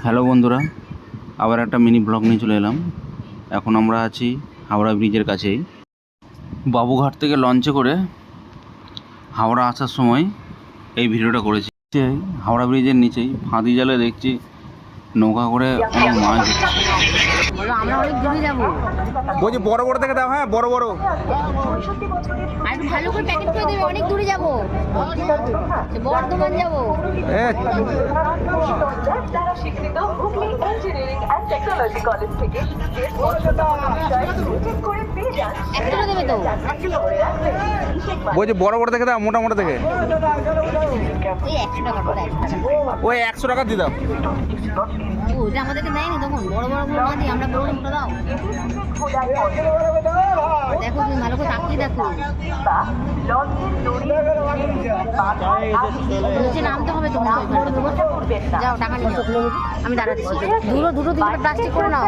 Hello বন্ধুরা, আবার একটা মিনি ব্লগ নিয়ে চলে এলাম। এখন আমরা আছি হাওড়া ব্রিজের কাছেই। বাবুঘাট থেকে লঞ্চে করে হাওড়া আসার সময় এই ভিডিওটা করেছি। হাওড়া ব্রিজের নিচেই ফাঁদি জালে দেখছি নৌকা করে অনেক মাছ ধরছে। আমরা অনেক দূরে যাবো। বলছি বড় বড় থেকে দাও। হ্যাঁ, বড় বড় আর একটু ভালো করে প্যাকেট করে দেবে। অনেক দূরে যাবো, বর্ধমান যাবো। একটা দেবে তো। বলছি বড় বড় থেকে দাও, মোটা মোটা থেকে। ওই 100 টাকা করে। ওই 100 টাকা দিয়ে দাও। ওটা আমাদেরকে দেয়নি তখন। বড় বড় গুলো না দিই, আমরা বড় মোটা দাও। দেখো তুমি ভালো করে তাকিয়ে দেখো। নিচে নামতে হবে তো। যাও টাকা নিয়ে যাও। আমি দাঁড়াচ্ছি। দুটো দুটো প্লাস্টিক করে নাও।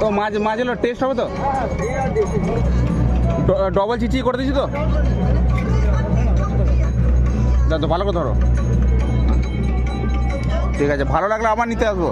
তো মাছগুলো টেস্ট হবে তো? ডবল চিচি করে দিয়েছি তো। তো ভালো করে ধরো। ঠিক আছে, ভালো লাগলে আবার নিতে আসবো।